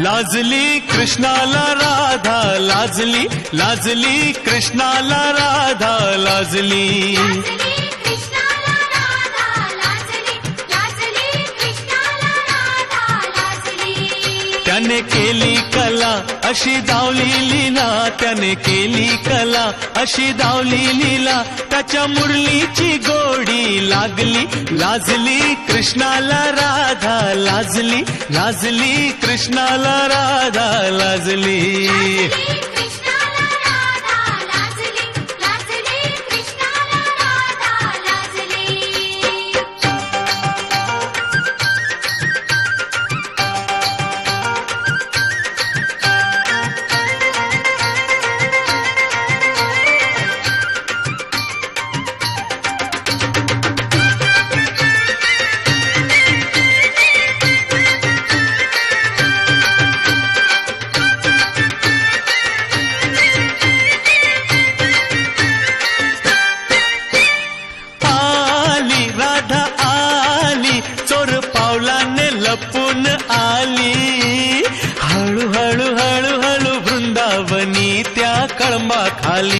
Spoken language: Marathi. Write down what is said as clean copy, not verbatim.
लाजली कृष्णाला राधा लाजली लाजली कृष्णाला राधा लाजली त्याने केली कला अशी दावली लीला त्याने केली कला अशी दावली लीला त्याच्या मुरलीची गोडी लागली लाजली कृष्णाला राधा लाजली लाजली कृष्णाला राधा लाजली लपून आली हळू हळू हळू हळू वृंदावनी त्या कळंबा खाली